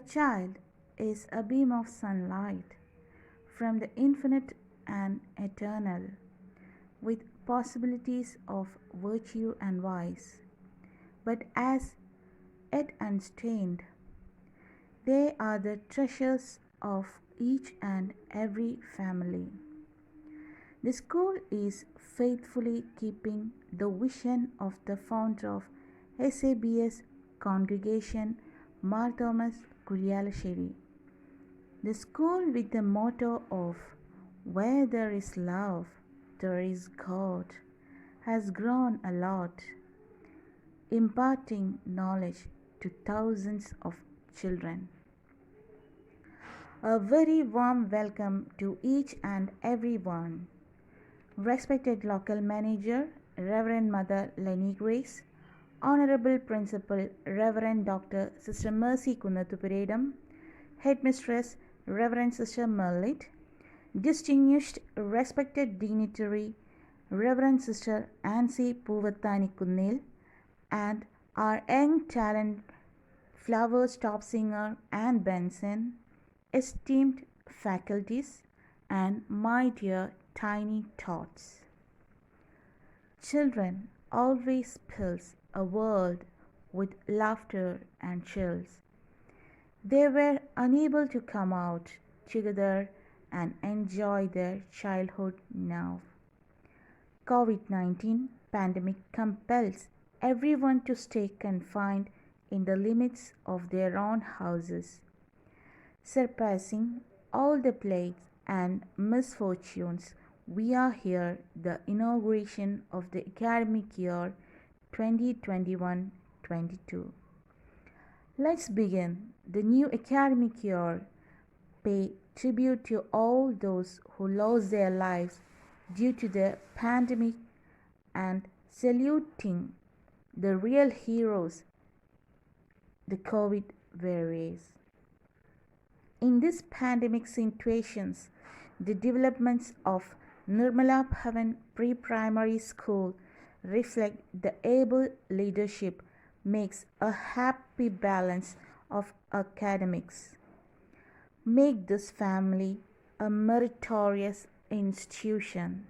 child is a beam of sunlight from the infinite and eternal, with possibilities of virtue and vice, but as yet unstained. They are the treasures of each and every family. The school is faithfully keeping the vision of the founder of SABS congregation, Mar Thomas Kuryalassery. The school with the motto of "Where there is love, there is God" has grown a lot, imparting knowledge to thousands of children. A very warm welcome to each and everyone. Respected local manager, Reverend Mother Lenny Grace, Honorable Principal, Reverend Dr. Sister Mercy Kunnathupuredam, Headmistress, Reverend Sister Merlit, distinguished respected dignitary, Reverend Sister Ansi Puvathani Kunnil, and our young talent, Flowers top singer Anne Benson, esteemed faculties, and my dear tiny tots. Children always fills a world with laughter and chills. They were unable to come out together and enjoy their childhood now. COVID-19 pandemic compels everyone to stay confined in the limits of their own houses, surpassing all the plagues and misfortunes. We are here, the inauguration of the academic year 2021-22. Let's begin the new academic year. Pay tribute to all those who lost their lives due to the pandemic and saluting the real heroes, the COVID warriors. In this pandemic situations, the developments of Nirmala Bhavan Pre-Primary School reflect the able leadership makes a happy balance of academics. Make this family a meritorious institution.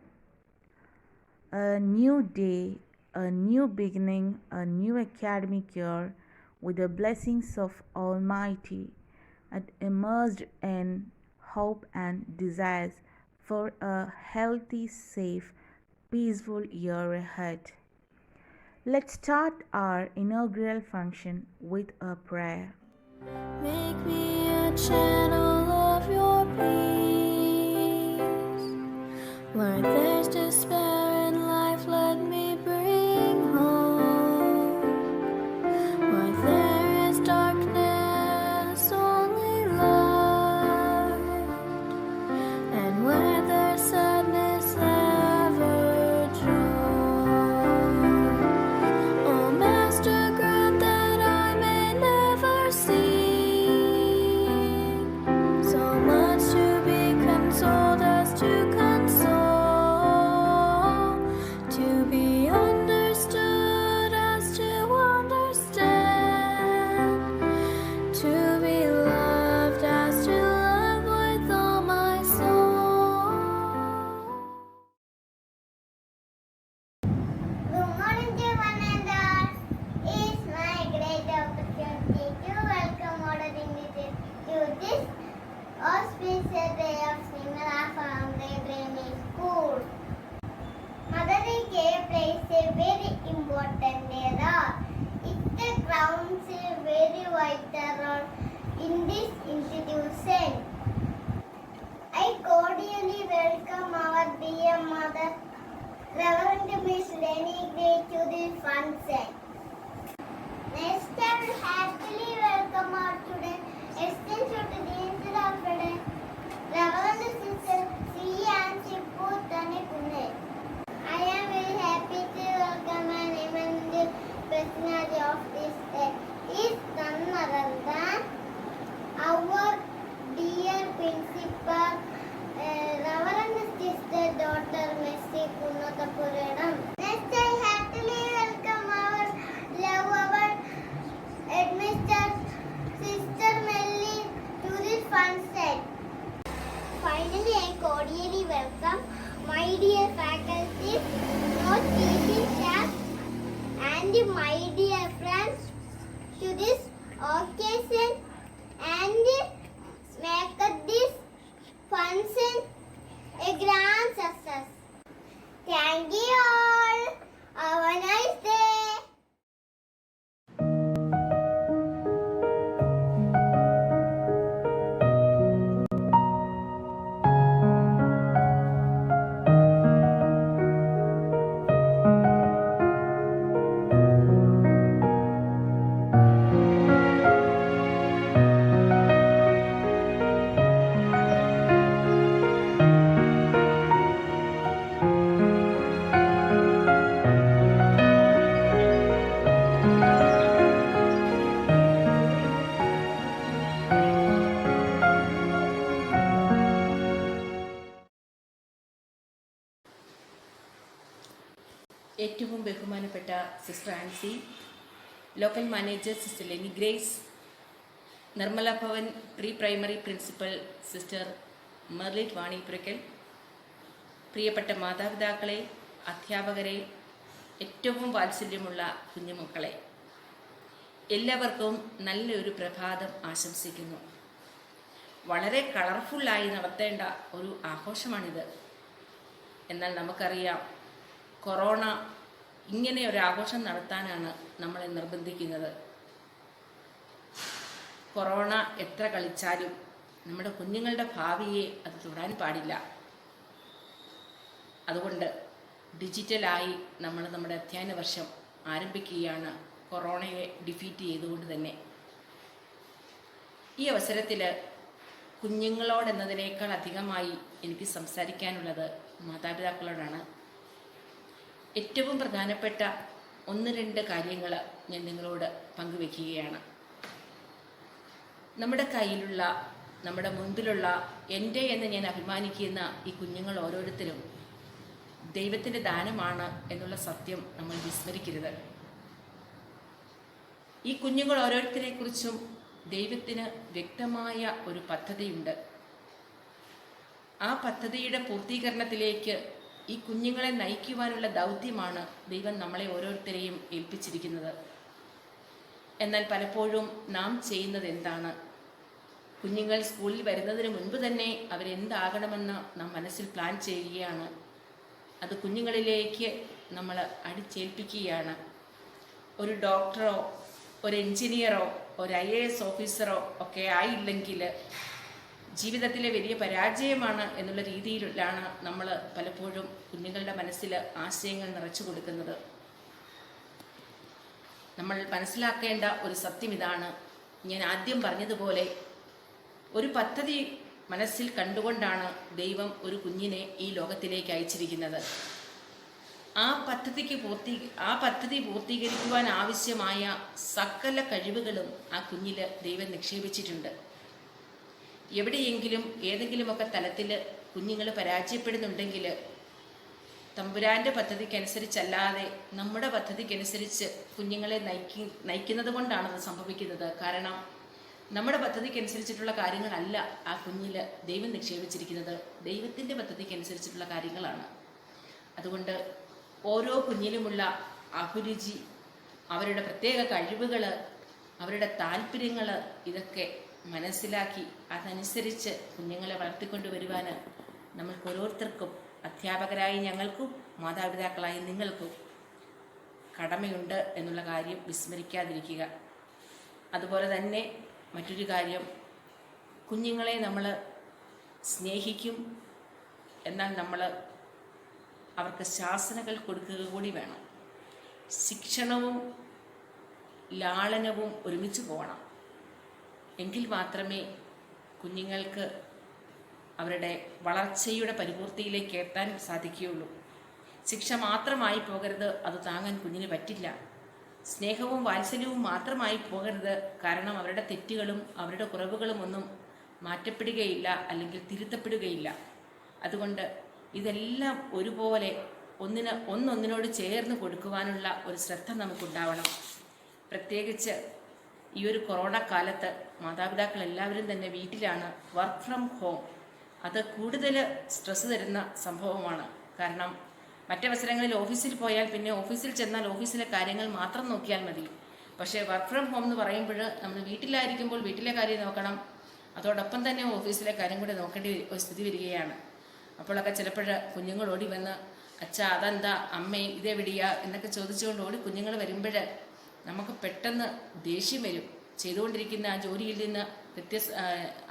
A new day, a new beginning, a new academic year with the blessings of Almighty, and immersed in hope and desires for a healthy, safe, peaceful year ahead. Let's start our inaugural function with a prayer. Make me a channel of your peace. Where there's despair in life, let me bring hope. Where there is darkness, only light. And where there's sadness, ever joy. Oh, Master, grant that I may never see so much to be consoled as to console, to be understood as to understand, to be loved as to love with all my soul. Good morning to one and all. It's my great opportunity to welcome order dignitaries to this auspicious day of Nirmala Bhavan Primary School. Mother Care plays a very important role. It grounds a very vital role in this institution. I cordially welcome our dear mother, Reverend Miss Lenny Gray, to this function. Next, I will happily welcome our student, extension to the Angel of Friday, Reverend Sister C. Ansi Puvathani Kunnil. I am very happy to welcome an eminent personality of this day. Is none other than our dear principal, Reverend Sister Dr. Mercy Kunnathupuredam. Next, I heartily welcome our lovable headmistress, Sister Melly said. Finally, I cordially welcome my dear faculty, note teaching staff, and my dear friends to this occasion and make this function a grand success. Thank you all. Have a nice day. ഏറ്റവും ബഹുമാനപ്പെട്ട sister Ancy, local manager sister Leni Grace, Nirmala Bhavan pre primary principal sister Merlit Vanipurakkal, പ്രിയപ്പെട്ട മാതാപിതാക്കളെ, അധ്യാപകരെ, ഏറ്റവും വാത്സല്യമുള്ള കുഞ്ഞുമക്കളെ, എല്ലാവർക്കും നല്ലൊരു പ്രഭാതം ആശംസിക്കുന്നു. വളരെ കളർഫുള്ളായി നടത്തേണ്ട ഒരു ആഘോഷമാണിത്. എന്നാൽ നമുക്കറിയാം, കൊറോണ ഇങ്ങനെ ഒരു ആഘോഷം നടത്താനാണ് നമ്മളെ നിർബന്ധിക്കുന്നത്. കൊറോണ എത്ര കളിച്ചാലും നമ്മുടെ കുഞ്ഞുങ്ങളുടെ ഭാവിയെ അത് തൊടാൻ പാടില്ല. അതുകൊണ്ട് ഡിജിറ്റലായി നമ്മൾ നമ്മുടെ അധ്യയന വർഷം ആരംഭിക്കുകയാണ്, കൊറോണയെ ഡിഫീറ്റ് ചെയ്തുകൊണ്ട് തന്നെ. ഈ അവസരത്തിൽ കുഞ്ഞുങ്ങളോടെന്നതിനേക്കാൾ അധികമായി എനിക്ക് സംസാരിക്കാനുള്ളത് മാതാപിതാക്കളോടാണ്. ഏറ്റവും പ്രധാനപ്പെട്ട 1-2 കാര്യങ്ങൾ ഞാൻ നിങ്ങളോട് പങ്കുവെക്കുകയാണ്. നമ്മുടെ കയ്യിലുള്ള, നമ്മുടെ മുൻപിലുള്ള, എൻ്റെ എന്ന് ഞാൻ അഭിമാനിക്കുന്ന ഈ കുഞ്ഞുങ്ങൾ ഓരോരുത്തരും ദൈവത്തിൻ്റെ ദാനമാണ് എന്നുള്ള സത്യം നമ്മൾ വിസ്മരിക്കരുത്. ഈ കുഞ്ഞുങ്ങൾ ഓരോരുത്തരെക്കുറിച്ചും ദൈവത്തിന് വ്യക്തമായ ഒരു പദ്ധതിയുണ്ട്. ആ പദ്ധതിയുടെ പൂർത്തീകരണത്തിലേക്ക് ഈ കുഞ്ഞുങ്ങളെ നയിക്കുവാനുള്ള ദൗത്യമാണ് ദൈവം നമ്മളെ ഓരോരുത്തരെയും ഏൽപ്പിച്ചിരിക്കുന്നത്. എന്നാൽ പലപ്പോഴും നാം ചെയ്യുന്നത് എന്താണ്? കുഞ്ഞുങ്ങൾ സ്കൂളിൽ വരുന്നതിന് മുൻപ് തന്നെ അവരെന്താകണമെന്ന് നാം മനസ്സിൽ പ്ലാൻ ചെയ്യുകയാണ്. അത് കുഞ്ഞുങ്ങളിലേക്ക് നമ്മൾ അടിച്ചേൽപ്പിക്കുകയാണ്. ഒരു ഡോക്ടറോ ഒരു എൻജിനീയറോ ഒരു IAS ഓഫീസറോ ഒക്കെ ആയില്ലെങ്കിൽ ജീവിതത്തിലെ വലിയ പരാജയമാണ് എന്നുള്ള രീതിയിലാണ് നമ്മൾ പലപ്പോഴും കുഞ്ഞുങ്ങളുടെ മനസ്സിൽ ആശയങ്ങൾ നിറച്ചു കൊടുക്കുന്നത്. നമ്മൾ മനസ്സിലാക്കേണ്ട ഒരു സത്യം ഇതാണ്. ഞാൻ ആദ്യം പറഞ്ഞതുപോലെ, ഒരു പദ്ധതി മനസ്സിൽ കണ്ടുകൊണ്ടാണ് ദൈവം ഒരു കുഞ്ഞിനെ ഈ ലോകത്തിലേക്ക് അയച്ചിരിക്കുന്നത്. ആ പദ്ധതി പൂർത്തീകരിക്കുവാൻ ആവശ്യമായ സകല കഴിവുകളും ആ കുഞ്ഞിൽ ദൈവം നിക്ഷേപിച്ചിട്ടുണ്ട്. എവിടെയെങ്കിലും ഏതെങ്കിലുമൊക്കെ തലത്തിൽ കുഞ്ഞുങ്ങൾ പരാജയപ്പെടുന്നുണ്ടെങ്കിൽ തമ്പുരാൻ്റെ പദ്ധതിക്കനുസരിച്ചല്ലാതെ നമ്മുടെ പദ്ധതിക്കനുസരിച്ച് കുഞ്ഞുങ്ങളെ നയിക്കുന്നത് കൊണ്ടാണത് സംഭവിക്കുന്നത്. കാരണം നമ്മുടെ പദ്ധതിക്കനുസരിച്ചിട്ടുള്ള കാര്യങ്ങളല്ല ആ കുഞ്ഞിൽ ദൈവം നിക്ഷേപിച്ചിരിക്കുന്നത്, ദൈവത്തിൻ്റെ പദ്ധതിക്കനുസരിച്ചിട്ടുള്ള കാര്യങ്ങളാണ്. അതുകൊണ്ട് ഓരോ കുഞ്ഞിലുമുള്ള അഭിരുചി, അവരുടെ പ്രത്യേക കഴിവുകൾ, അവരുടെ താല്പര്യങ്ങൾ, ഇതൊക്കെ മനസ്സിലാക്കി അതനുസരിച്ച് കുഞ്ഞുങ്ങളെ വളർത്തിക്കൊണ്ടുവരുവാൻ നമ്മൾക്ക് ഓരോരുത്തർക്കും, അധ്യാപകരായി ഞങ്ങൾക്കും മാതാപിതാക്കളായി നിങ്ങൾക്കും കടമയുണ്ട് എന്നുള്ള കാര്യം വിസ്മരിക്കാതിരിക്കുക. അതുപോലെ തന്നെ മറ്റൊരു കാര്യം, കുഞ്ഞുങ്ങളെ നമ്മൾ സ്നേഹിക്കും, എന്നാൽ നമ്മൾ അവർക്ക് ശാസനകൾ കൊടുക്കുക കൂടി വേണം. ശിക്ഷണവും ലാളനവും ഒരുമിച്ച് പോകണം. എങ്കിൽ മാത്രമേ കുഞ്ഞുങ്ങൾക്ക് അവരുടെ വളർച്ചയുടെ പരിപൂർത്തിയിലേക്ക് എത്താൻ സാധിക്കുകയുള്ളൂ. ശിക്ഷ മാത്രമായി പോകരുത്, അത് താങ്ങാൻ കുഞ്ഞിന് പറ്റില്ല. സ്നേഹവും വാത്സല്യവും മാത്രമായി പോകരുത്, കാരണം അവരുടെ തെറ്റുകളും അവരുടെ കുറവുകളും ഒന്നും മാറ്റപ്പെടുകയില്ല, അല്ലെങ്കിൽ തിരുത്തപ്പെടുകയില്ല. അതുകൊണ്ട് ഇതെല്ലാം ഒരുപോലെ ഒന്നൊന്നിനോട് ചേർന്ന് കൊടുക്കുവാനുള്ള ഒരു ശ്രദ്ധ നമുക്കുണ്ടാവണം. പ്രത്യേകിച്ച് ഈ ഒരു കൊറോണ കാലത്ത് മാതാപിതാക്കൾ എല്ലാവരും തന്നെ വീട്ടിലാണ്. വർക്ക് ഫ്രം ഹോം അത് കൂടുതൽ സ്ട്രെസ് തരുന്ന സംഭവമാണ്. കാരണം മറ്റവസരങ്ങളിൽ ഓഫീസിൽ പോയാൽ പിന്നെ ഓഫീസിൽ ചെന്നാൽ ഓഫീസിലെ കാര്യങ്ങൾ മാത്രം നോക്കിയാൽ മതി. പക്ഷേ വർക്ക് ഫ്രം ഹോം എന്ന് പറയുമ്പോൾ നമ്മൾ വീട്ടിലായിരിക്കുമ്പോൾ വീട്ടിലെ കാര്യം നോക്കണം, അതോടൊപ്പം തന്നെ ഓഫീസിലെ കാര്യം കൂടെ നോക്കേണ്ടി ഒരു സ്ഥിതി വരികയാണ്. അപ്പോഴൊക്കെ ചിലപ്പോൾ കുഞ്ഞുങ്ങൾ ഓടി വന്ന് അച്ഛാ അതെന്താ, അമ്മേ ഇതെവിടെയാ എന്നൊക്കെ ചോദിച്ചുകൊണ്ട് ഓടി കുഞ്ഞുങ്ങൾ വരുമ്പോൾ നമുക്ക് പെട്ടെന്ന് ദേഷ്യം വരും. ചെയ്തുകൊണ്ടിരിക്കുന്ന ആ ജോലിയിൽ നിന്ന്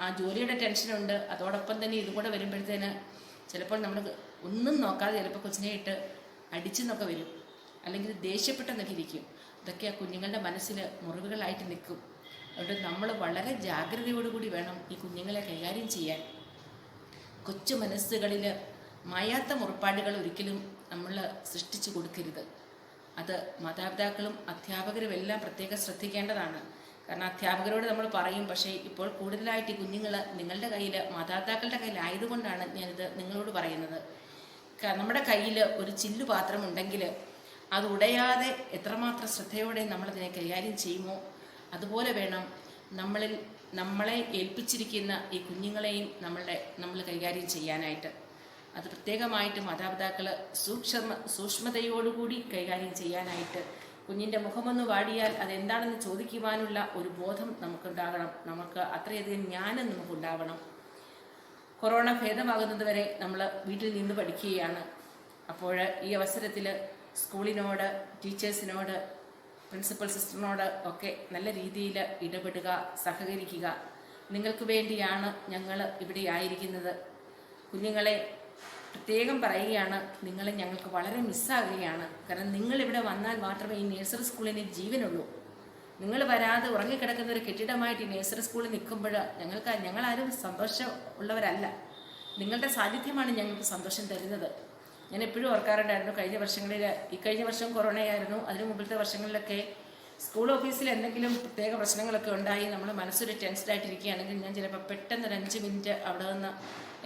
ആ ജോലിയുടെ ടെൻഷനുണ്ട്, അതോടൊപ്പം തന്നെ ഇതും കൂടെ വരുമ്പോഴത്തേന് ചിലപ്പോൾ നമ്മൾ ഒന്നും നോക്കാതെ ചിലപ്പോൾ കൊച്ചിനെ ഇട്ട് അടിച്ചെന്നൊക്കെ വരും, അല്ലെങ്കിൽ ദേഷ്യപ്പെട്ടെന്നൊക്കെ ഇരിക്കും. ഇതൊക്കെ ആ കുഞ്ഞുങ്ങളുടെ മനസ്സിൽ മുറിവുകളായിട്ട് നിൽക്കും. അതുകൊണ്ട് നമ്മൾ വളരെ ജാഗ്രതയോടുകൂടി വേണം ഈ കുഞ്ഞുങ്ങളെ കൈകാര്യം ചെയ്യാൻ. കൊച്ചു മനസ്സുകളിൽ മായാത്ത മുറിപ്പാടുകൾ ഒരിക്കലും നമ്മൾ സൃഷ്ടിച്ചു കൊടുക്കരുത്. അത് മാതാപിതാക്കളും അധ്യാപകരും എല്ലാം പ്രത്യേകം ശ്രദ്ധിക്കേണ്ടതാണ്. കാരണം അധ്യാപകരോട് നമ്മൾ പറയും, പക്ഷേ ഇപ്പോൾ കൂടുതലായിട്ട് ഈ കുഞ്ഞുങ്ങൾ നിങ്ങളുടെ കയ്യിൽ, മാതാപിതാക്കളുടെ കയ്യിലായതുകൊണ്ടാണ് ഞാനിത് നിങ്ങളോട് പറയുന്നത്. നമ്മുടെ കയ്യിൽ ഒരു ചില്ലു പാത്രം ഉണ്ടെങ്കിൽ അത് ഉടയാതെ എത്രമാത്രം ശ്രദ്ധയോടെ നമ്മളതിനെ കൈകാര്യം ചെയ്യുമോ അതുപോലെ വേണം നമ്മളെ ഏൽപ്പിച്ചിരിക്കുന്ന ഈ കുഞ്ഞുങ്ങളെയും നമ്മൾ കൈകാര്യം ചെയ്യാനായിട്ട്. അത് പ്രത്യേകമായിട്ട് മാതാപിതാക്കൾ സൂക്ഷ്മതയോടുകൂടി കൈകാര്യം ചെയ്യാനായിട്ട്. കുഞ്ഞിൻ്റെ മുഖമൊന്ന് വാടിയാൽ അതെന്താണെന്ന് ചോദിക്കുവാനുള്ള ഒരു ബോധം നമുക്കുണ്ടാകണം. നമുക്ക് അത്രയധികം ജ്ഞാനം നമുക്കുണ്ടാവണം. കൊറോണ ഭേദമാകുന്നത് വരെ നമ്മൾ വീട്ടിൽ നിന്ന് പഠിക്കുകയാണ്. അപ്പോൾ ഈ അവസരത്തിൽ സ്കൂളിനോട്, ടീച്ചേഴ്സിനോട്, പ്രിൻസിപ്പൽ സിസ്റ്ററിനോട് ഒക്കെ നല്ല രീതിയിൽ ഇടപെടുക, സഹകരിക്കുക. നിങ്ങൾക്ക് വേണ്ടിയാണ് ഞങ്ങൾ ഇവിടെ ആയിരിക്കുന്നത്. കുഞ്ഞുങ്ങളെ പ്രത്യേകം പറയുകയാണ്, നിങ്ങളെ ഞങ്ങൾക്ക് വളരെ മിസ്സാകുകയാണ്. കാരണം നിങ്ങളിവിടെ വന്നാൽ മാത്രമേ ഈ നഴ്സറി സ്കൂളിന് ജീവനുള്ളൂ. നിങ്ങൾ വരാതെ ഉറങ്ങിക്കിടക്കുന്ന ഒരു കെട്ടിടമായിട്ട് ഈ നഴ്സറി സ്കൂളിൽ നിൽക്കുമ്പോൾ ഞങ്ങളാരും സന്തോഷം ഉള്ളവരല്ല. നിങ്ങളുടെ സാന്നിധ്യമാണ് ഞങ്ങൾക്ക് സന്തോഷം തരുന്നത്. ഞാൻ എപ്പോഴും ഓർക്കാറുണ്ടായിരുന്നു, കഴിഞ്ഞ വർഷം കൊറോണയായിരുന്നു. അതിന് മുമ്പത്തെ വർഷങ്ങളിലൊക്കെ സ്കൂൾ ഓഫീസിൽ എന്തെങ്കിലും പ്രത്യേക പ്രശ്നങ്ങളൊക്കെ ഉണ്ടായി നമ്മൾ മനസ്സൊരു ടെൻസ്ഡായിട്ടിരിക്കുകയാണെങ്കിൽ ഞാൻ ചിലപ്പോൾ പെട്ടെന്ന് ഒരു 5 മിനിറ്റ് അവിടെ നിന്ന്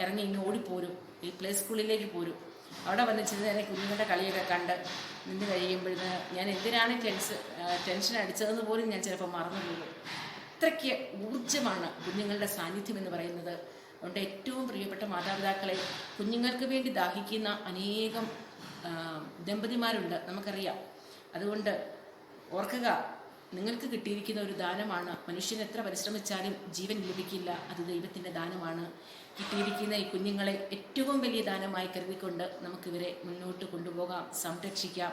ഇറങ്ങി ഇങ്ങ് ഓടിപ്പോരും, ഈ പ്ലേ സ്കൂളിലേക്ക് പോരും. അവിടെ വന്നിച്ചിരുന്ന് തന്നെ കുഞ്ഞുങ്ങളുടെ കളിയൊക്കെ കണ്ട് നിന്ന് കഴിയുമ്പോഴേ ഞാൻ എന്തിനാണ് ടെൻഷൻ അടിച്ചതെന്ന് പോലും ഞാൻ ചിലപ്പോൾ മറന്നു പോകും. അത്രയ്ക്ക് ഊർജ്ജമാണ് കുഞ്ഞുങ്ങളുടെ സാന്നിധ്യം എന്ന് പറയുന്നത്. അതുകൊണ്ട് ഏറ്റവും പ്രിയപ്പെട്ട മാതാപിതാക്കളെ, കുഞ്ഞുങ്ങൾക്ക് വേണ്ടി ദാഹിക്കുന്ന അനേകം ദമ്പതിമാരുണ്ട്, നമുക്കറിയാം. അതുകൊണ്ട് ഓർക്കുക, നിങ്ങൾക്ക് കിട്ടിയിരിക്കുന്ന ഒരു ദാനമാണ്. മനുഷ്യൻ എത്ര പരിശ്രമിച്ചാലും ജീവൻ ലഭിക്കില്ല, അത് ദൈവത്തിൻ്റെ ദാനമാണ്. കിട്ടിയിരിക്കുന്ന ഈ കുഞ്ഞുങ്ങളെ ഏറ്റവും വലിയ ദാനമായി കരുതിക്കൊണ്ട് നമുക്കിവരെ മുന്നോട്ട് കൊണ്ടുപോകാം, സംരക്ഷിക്കാം.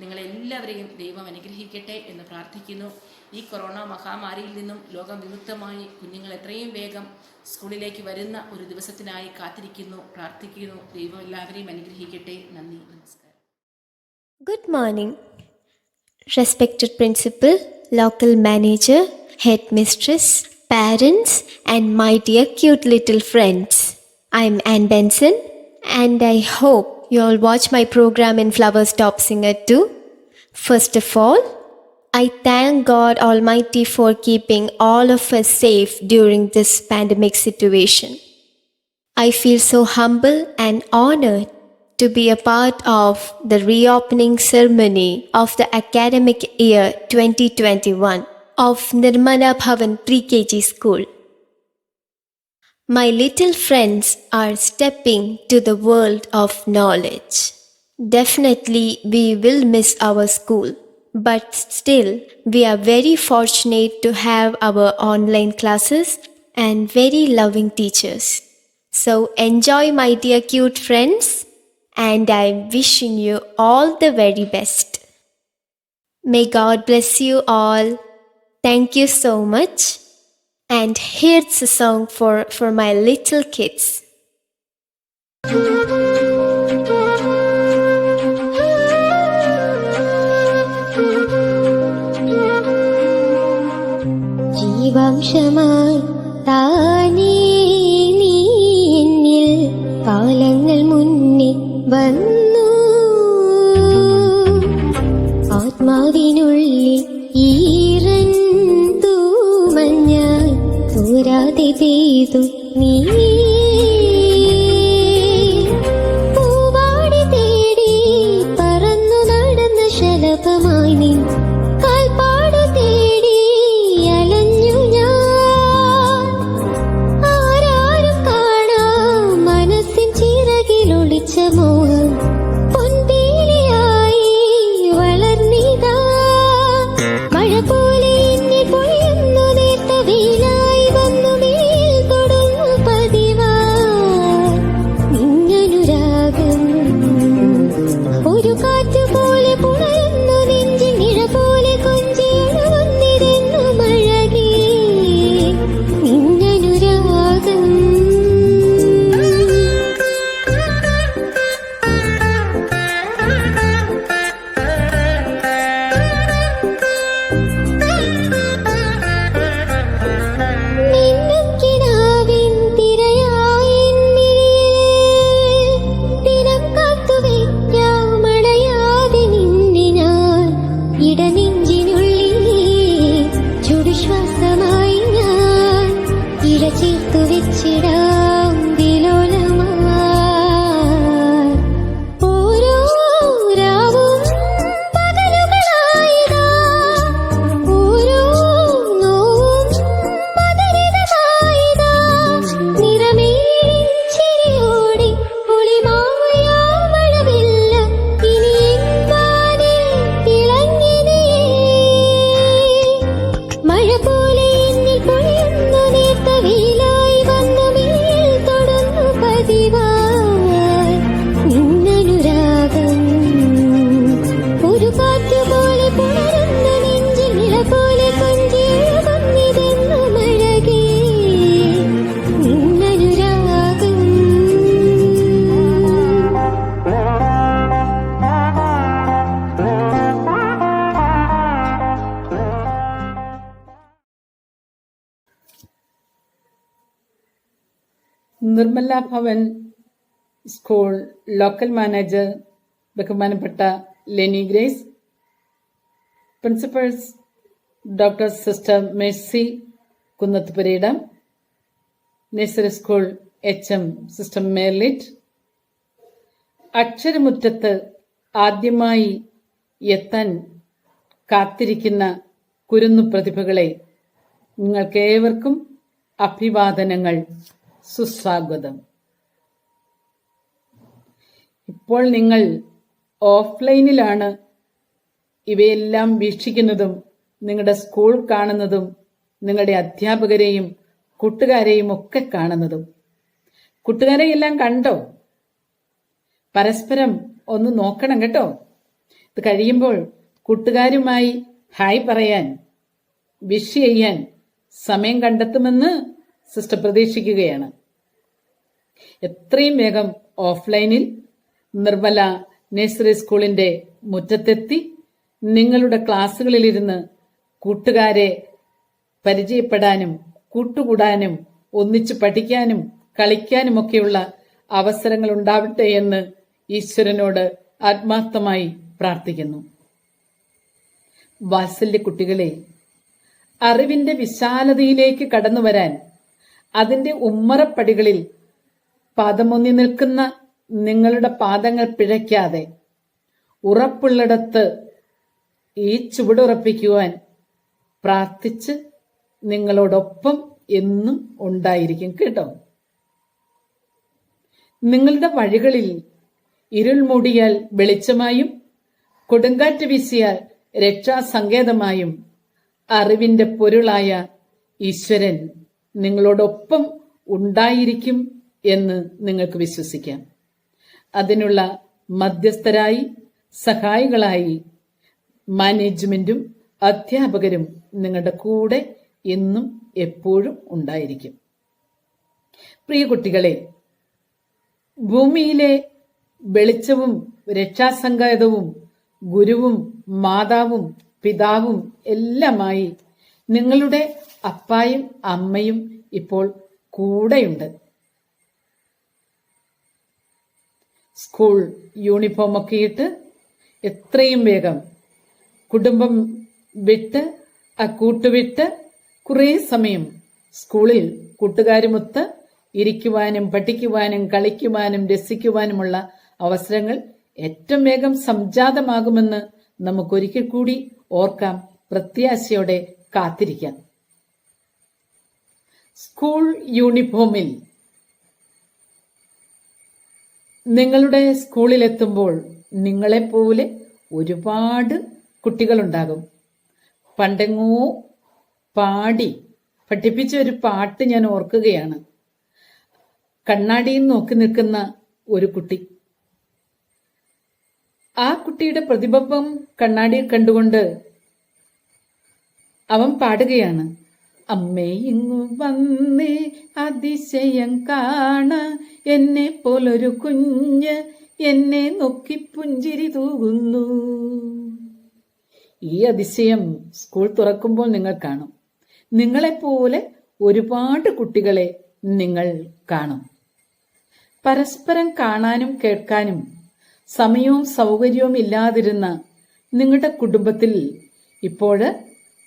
നിങ്ങളെല്ലാവരെയും ദൈവം അനുഗ്രഹിക്കട്ടെ എന്ന് പ്രാർത്ഥിക്കുന്നു. ഈ കൊറോണ മഹാമാരിയിൽ നിന്നും ലോകം വിമുക്തമായി കുഞ്ഞുങ്ങൾ എത്രയും വേഗം സ്കൂളിലേക്ക് വരുന്ന ഒരു ദിവസത്തിനായി കാത്തിരിക്കുന്നു, പ്രാർത്ഥിക്കുന്നു. ദൈവം എല്ലാവരെയും അനുഗ്രഹിക്കട്ടെ. നന്ദി, നമസ്കാരം. Good morning, respected principal, local manager, headmistress, parents, and my dear cute little friends. I'm Ann Benson, and I hope you all watch my program in Flowers Top Singer too. First of all, I thank God Almighty for keeping all of us safe during this pandemic situation. I feel so humble and honored to be a part of the reopening ceremony of the academic year 2021 of Nirmala Bhavan Pre-KG School. My little friends are stepping to the world of knowledge. Definitely we will miss our school, but still we are very fortunate to have our online classes and very loving teachers. So enjoy, my dear cute friends, and I'm wishing you all the very best. May God bless you all. Thank you so much. And here's a song for my little kids. ജീവാംശമായി താനേ നീ എന്നിൽ കാലങ്ങൾ മുന്നേ വന്നു. ആത്മാവിനുള്ളിൽ ഈറന്തു മഞ്ഞായി തോരാതെ പെയ്തു നീ. പൂവാടി തേടി പറന്നു നടന്ന ശലഭമായി നീ. കാൽപ്പാടു തേടി അലഞ്ഞു ഞാൻ. പതിവായി നിന്നനുരാഗം ഒരു കാറ്റുപോലെ പുണരുന്ന നെഞ്ചിൽ നില പോലെ കൊഞ്ചിയൊഴുകുന്നിതെന്നു മഴകേ നിന്നനുരാഗം. Nirmala Bhavan school local manager ബഹുമാനപ്പെട്ട Leni Grace, principals doctor sister Mercy Kunnathupurayidam, nursery school HM sister Merlit, അക്ഷരമുറ്റത്ത് ആദ്യമായി എത്താൻ കാത്തിരിക്കുന്ന കുരുന്നു പ്രതിഭകളെ, നിങ്ങൾക്കേവർക്കും അഭിവാദനങ്ങൾ, സുസ്വാഗതം. ഇപ്പോൾ നിങ്ങൾ ഓഫ്ലൈനിലാണ് ഇവയെല്ലാം വീക്ഷിക്കുന്നതും നിങ്ങളുടെ സ്കൂൾ കാണുന്നതും നിങ്ങളുടെ അധ്യാപകരെയും കൂട്ടുകാരെയും ഒക്കെ കാണുന്നതും. കൂട്ടുകാരെയെല്ലാം കണ്ടോ? പരസ്പരം ഒന്ന് നോക്കണം കേട്ടോ. ഇത് കഴിയുമ്പോൾ കൂട്ടുകാരുമായി ഹായ് പറയാൻ, വിഷ് ചെയ്യാൻ സമയം കണ്ടെത്തുമെന്ന് സിസ്റ്റർ പ്രതീക്ഷിക്കുകയാണ്. എത്രയും വേഗം ഓഫ്ലൈനിൽ നിർമ്മല നഴ്സറി സ്കൂളിന്റെ മുറ്റത്തെത്തി നിങ്ങളുടെ ക്ലാസ്സുകളിലിരുന്ന് കൂട്ടുകാരെ പരിചയപ്പെടാനും കൂട്ടുകൂടാനും ഒന്നിച്ചു പഠിക്കാനും കളിക്കാനുമൊക്കെയുള്ള അവസരങ്ങൾ ഉണ്ടാവട്ടെ എന്ന് ഈശ്വരനോട് ആത്മാർത്ഥമായി പ്രാർത്ഥിക്കുന്നു. വാത്സല്യ കുട്ടികളെ, അറിവിന്റെ വിശാലതയിലേക്ക് കടന്നു വരാൻ അതിന്റെ ഉമ്മറപ്പടികളിൽ പാദമൊന്നി നിൽക്കുന്ന നിങ്ങളുടെ പാദങ്ങൾ പിഴയ്ക്കാതെ ഉറപ്പുള്ളിടത്ത് ഈ ചുവടുറപ്പിക്കുവാൻ പ്രാർത്ഥിച്ച് നിങ്ങളോടൊപ്പം എന്നും ഉണ്ടായിരിക്കും കേട്ടോ. നിങ്ങളുടെ വഴികളിൽ ഇരുൾ മൂടിയാൽ വെളിച്ചമായും കൊടുങ്കാറ്റ് വീശിയാൽ രക്ഷാസങ്കേതമായും അറിവിന്റെ പൊരുളായ ഈശ്വരൻ നിങ്ങളോടൊപ്പം ഉണ്ടായിരിക്കും എന്ന് നിങ്ങൾക്ക് വിശ്വസിക്കാം. അതിനുള്ള മധ്യസ്ഥരായി സഹായികളായി മാനേജ്മെന്റും അധ്യാപകരും നിങ്ങളുടെ കൂടെ എന്നും എപ്പോഴും ഉണ്ടായിരിക്കും. പ്രിയ കുട്ടികളെ, ഭൂമിയിലെ വെളിച്ചവും രക്ഷാസങ്കേതവും ഗുരുവും മാതാവും പിതാവും എല്ലാമായി നിങ്ങളുടെ അപ്പായും അമ്മയും ഇപ്പോൾ കൂടെയുണ്ട്. സ്കൂൾ യൂണിഫോമൊക്കെ ഇട്ട് എത്രയും വേഗം കുടുംബം വിട്ട് കൂട്ടുവിട്ട് കുറേ സമയം സ്കൂളിൽ കൂട്ടുകാരുമൊത്ത് ഇരിക്കുവാനും പഠിക്കുവാനും കളിക്കുവാനും രസിക്കുവാനുമുള്ള അവസരങ്ങൾ ഏറ്റവും വേഗം സംജാതമാകുമെന്ന് നമുക്കൊരിക്കൽ കൂടി ഓർക്കാം, പ്രത്യാശയോടെ കാത്തിരിക്കാം. സ്കൂൾ യൂണിഫോമിൽ നിങ്ങളുടെ സ്കൂളിലെത്തുമ്പോൾ നിങ്ങളെപ്പോലെ ഒരുപാട് കുട്ടികളുണ്ടാകും. പണ്ടെങ്ങോ പാടി പഠിപ്പിച്ച ഒരു പാട്ട് ഞാൻ ഓർക്കുകയാണ്. കണ്ണാടിയിൽ നോക്കി നിൽക്കുന്ന ഒരു കുട്ടി. ആ കുട്ടിയുടെ പ്രതിബിംബം കണ്ണാടിയിൽ കണ്ടുകൊണ്ട് അവൻ പാടുകയാണ്, അമ്മേ ഇങ്ങു വന്നേ അതിശയം കാണ, എന്നെ പോലൊരു കുഞ്ഞ് എന്നെ നോക്കി പുഞ്ചിരി തൂകുന്നു. ഈ അതിശയം സ്കൂൾ തുറക്കുമ്പോൾ നിങ്ങൾ കാണും. നിങ്ങളെപ്പോലെ ഒരുപാട് കുട്ടികളെ നിങ്ങൾ കാണും. പരസ്പരം കാണാനും കേൾക്കാനും സമയവും സൗകര്യവും ഇല്ലാതിരുന്ന നിങ്ങളുടെ കുടുംബത്തിൽ ഇപ്പോൾ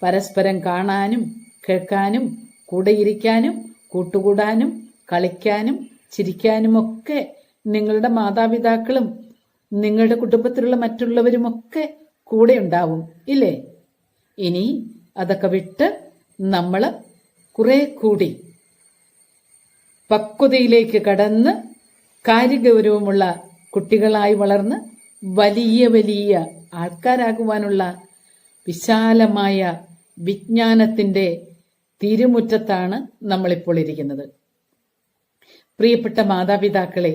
പരസ്പരം കാണാനും കേൾക്കാനും കൂടെയിരിക്കാനും കൂട്ടുകൂടാനും കളിക്കാനും ചിരിക്കാനുമൊക്കെ നിങ്ങളുടെ മാതാപിതാക്കളും നിങ്ങളുടെ കുടുംബത്തിലുള്ള മറ്റുള്ളവരുമൊക്കെ കൂടെ ഉണ്ടാവും, ഇല്ലേ? ഇനി അതൊക്കെ വിട്ട് നമ്മൾ കുറെ കൂടി പക്വതയിലേക്ക് കടന്ന് കാര്യഗൗരവമുള്ള കുട്ടികളായി വളർന്ന് വലിയ വലിയ ആൾക്കാരാകുവാനുള്ള വിശാലമായ വിജ്ഞാനത്തിന്റെ തിരുമുറ്റത്താണ് നമ്മളിപ്പോൾ ഇരിക്കുന്നത്. പ്രിയപ്പെട്ട മാതാപിതാക്കളെ,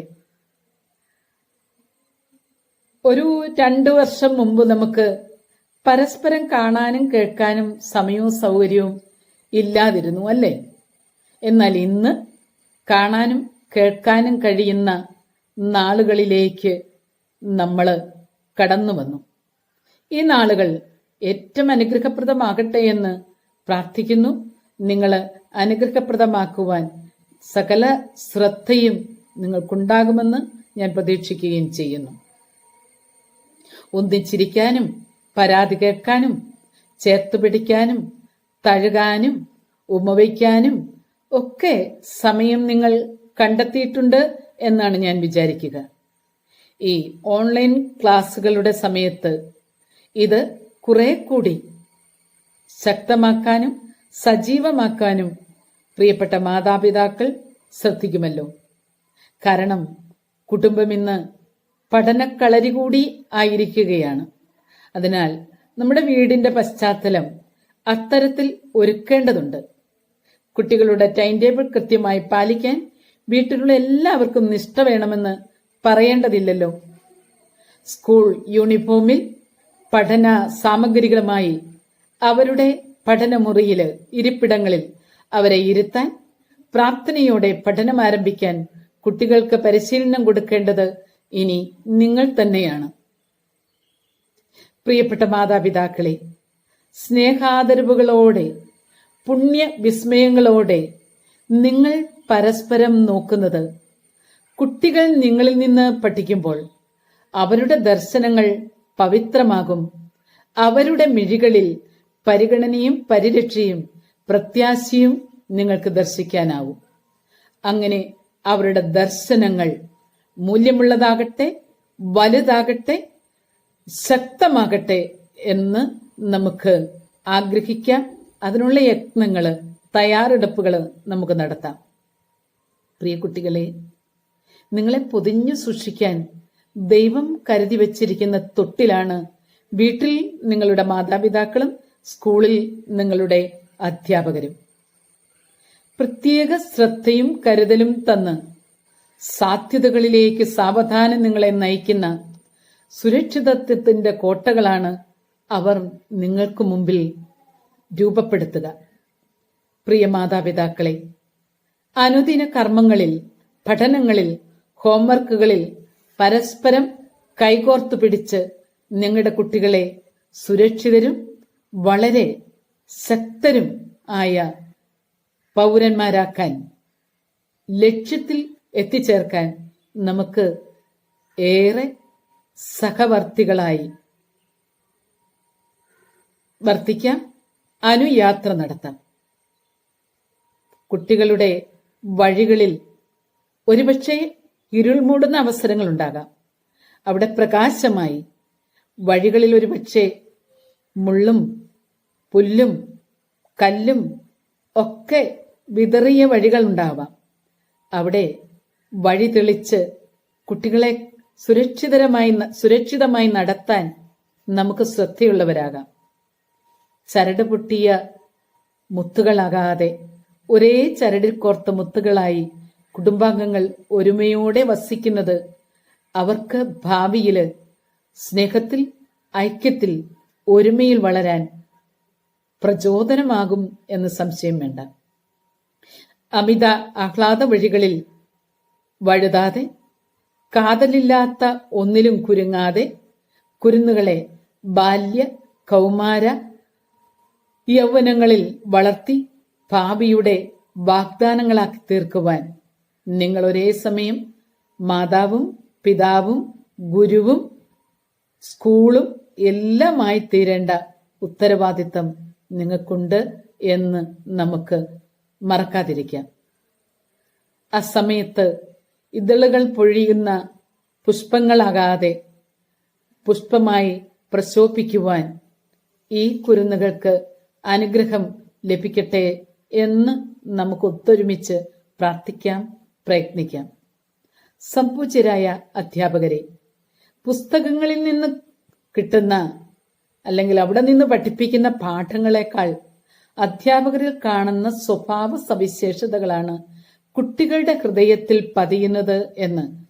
ഒരു 2 വർഷം മുമ്പ് നമുക്ക് പരസ്പരം കാണാനും കേൾക്കാനും സമയവും സൗകര്യവും ഇല്ലാതിരുന്നു, അല്ലേ? എന്നാൽ ഇന്ന് കാണാനും കേൾക്കാനും കഴിയുന്ന നാളുകളിലേക്ക് നമ്മൾ കടന്നു വന്നു. ഈ നാളുകൾ ഏറ്റവും അനുഗ്രഹപ്രദമാകട്ടെ എന്ന് പ്രാർത്ഥിക്കുന്നു. നിങ്ങൾ അനുഗ്രഹപ്രദമാക്കുവാൻ സകല ശ്രദ്ധയും നിങ്ങൾക്കുണ്ടാകുമെന്ന് ഞാൻ പ്രതീക്ഷിക്കുകയും ചെയ്യുന്നു. ഒന്നിച്ചിരിക്കാനും പരാതി കേൾക്കാനും ചേർത്ത് പിടിക്കാനും തഴുകാനും ഉമ്മവയ്ക്കാനും ഒക്കെ സമയം നിങ്ങൾ കണ്ടെത്തിയിട്ടുണ്ട് എന്നാണ് ഞാൻ വിചാരിക്കുക. ഈ ഓൺലൈൻ ക്ലാസ്സുകളുടെ സമയത്ത് ഇത് കുറെ കൂടി ശക്തമാക്കാനും സജീവമാക്കാനും പ്രിയപ്പെട്ട മാതാപിതാക്കൾ ശ്രദ്ധിക്കുമല്ലോ. കാരണം കുടുംബം ഇന്ന് പഠനക്കളരി കൂടി ആയിരിക്കുകയാണ്. അതിനാൽ നമ്മുടെ വീടിന്റെ പശ്ചാത്തലം അത്തരത്തിൽ ഒരുക്കേണ്ടതുണ്ട്. കുട്ടികളുടെ ടൈം ടേബിൾ കൃത്യമായി പാലിക്കാൻ വീട്ടിലുള്ള എല്ലാവർക്കും നിഷ്ഠ വേണമെന്ന് പറയേണ്ടതില്ലല്ലോ. സ്കൂൾ യൂണിഫോമിൽ പഠന സാമഗ്രികളുമായി അവരുടെ പഠനമുറിയില് ഇരിപ്പിടങ്ങളിൽ അവരെ ഇരുത്താൻ, പ്രാർത്ഥനയോടെ പഠനം ആരംഭിക്കാൻ കുട്ടികൾക്ക് പരിശീലനം കൊടുക്കേണ്ടത് ഇനി നിങ്ങൾ തന്നെയാണ്. പ്രിയപ്പെട്ട മാതാപിതാക്കളെ, സ്നേഹാദരവുകളോടെ പുണ്യ വിസ്മയങ്ങളോടെ നിങ്ങൾ പരസ്പരം നോക്കുന്നത് കുട്ടികൾ നിങ്ങളിൽ നിന്ന് പഠിക്കുമ്പോൾ അവരുടെ ദർശനങ്ങൾ പവിത്രമാകും. അവരുടെ മിഴികളിൽ പരിഗണനയും പരിരക്ഷയും പ്രത്യാശയും നിങ്ങൾക്ക് ദർശിക്കാനാവും. അങ്ങനെ അവരുടെ ദർശനങ്ങൾ മൂല്യമുള്ളതാകട്ടെ, വലുതാകട്ടെ, ശക്തമാകട്ടെ എന്ന് നമുക്ക് ആഗ്രഹിക്കാം. അതിനുള്ള യത്നങ്ങള്, തയ്യാറെടുപ്പുകള് നമുക്ക് നടത്താം. പ്രിയ കുട്ടികളെ, നിങ്ങളെ പൊതിഞ്ഞു സൂക്ഷിക്കാൻ ദൈവം കരുതി വച്ചിരിക്കുന്ന തൊട്ടിലാണ് വീട്ടിൽ നിങ്ങളുടെ മാതാപിതാക്കളും സ്കൂളിൽ നിങ്ങളുടെ അധ്യാപകരും. പ്രത്യേക ശ്രദ്ധയും കരുതലും തന്ന് സാധ്യതകളിലേക്ക് സാവധാനം നിങ്ങളെ നയിക്കുന്ന സുരക്ഷിതത്വത്തിന്റെ കോട്ടകളാണ് അവർ നിങ്ങൾക്ക് മുമ്പിൽ രൂപപ്പെടുത്തുക. പ്രിയ മാതാപിതാക്കളെ, അനുദിന കർമ്മങ്ങളിൽ, പഠനങ്ങളിൽ, ഹോംവർക്കുകളിൽ പരസ്പരം കൈകോർത്തു പിടിച്ച് നിങ്ങളുടെ കുട്ടികളെ സുരക്ഷിതരും വളരെ ശക്തരും ആയ പൗരന്മാരാക്കാൻ, ലക്ഷ്യത്തിൽ എത്തിച്ചേർക്കാൻ നമുക്ക് ഏറെ സഹവർത്തികളായി വർത്തിക്കാം, അനുയാത്ര നടത്താം. കുട്ടികളുടെ വഴികളിൽ ഒരുപക്ഷെ ഇരുൾ മൂടുന്ന അവസരങ്ങൾ ഉണ്ടാകാം. അവിടെ പ്രകാശമായി വഴികളിൽ ഒരുപക്ഷെ മുള്ളും പുല്ലും കല്ലും ഒക്കെ വിതറിയ വഴികൾ ഉണ്ടാവാം. അവിടെ വഴി തെളിച്ച് കുട്ടികളെ സുരക്ഷിതമായി നടത്താൻ നമുക്ക് ശ്രദ്ധയുള്ളവരാകാം. ചരട് പൊട്ടിയ മുത്തുകളാകാതെ ഒരേ ചരടിൽ കോർത്ത മുത്തുകളായി കുടുംബാംഗങ്ങൾ ഒരുമയോടെ വസിക്കുന്നത് അവർക്ക് ഭാവിയില് സ്നേഹത്തിൽ, ഐക്യത്തിൽ, ഒരുമയിൽ വളരാൻ പ്രചോദനമാകും എന്ന് സംശയം വേണ്ട. അമിത ആഹ്ലാദ വഴികളിൽ വഴുതാതെ, കാതലില്ലാത്ത ഒന്നിലും കുരുങ്ങാതെ കുരുന്നുകളെ ബാല്യ കൗമാര യൗവനങ്ങളിൽ വളർത്തി ഭാവിയുടെ വാഗ്ദാനങ്ങളാക്കി തീർക്കുവാൻ നിങ്ങൾ ഒരേ സമയം മാതാവും പിതാവും ഗുരുവും സ്കൂളും എല്ലാമായി തീരേണ്ട ഉത്തരവാദിത്തം നിങ്ങൾക്കുണ്ട് എന്ന് നമുക്ക് മറക്കാതിരിക്കാം. ആ സമയത്ത് ഇതളുകൾ പൊഴിയുന്ന പുഷ്പങ്ങളാകാതെ പുഷ്പമായി പ്രശോഭിക്കുവാൻ ഈ കുരുന്നുകൾക്ക് അനുഗ്രഹം ലഭിക്കട്ടെ എന്ന് നമുക്ക് ഒത്തൊരുമിച്ച് പ്രാർത്ഥിക്കാം, പ്രയത്നിക്കാം. സംപൂജ്യരായ അധ്യാപകരെ, പുസ്തകങ്ങളിൽ നിന്ന് കിട്ടുന്ന അല്ലെങ്കിൽ അവിടെ നിന്ന് പഠിപ്പിക്കുന്ന പാഠങ്ങളെക്കാൾ അധ്യാപകരിൽ കാണുന്ന സ്വഭാവ സവിശേഷതകളാണ് കുട്ടികളുടെ ഹൃദയത്തിൽ പതിയുന്നത് എന്ന്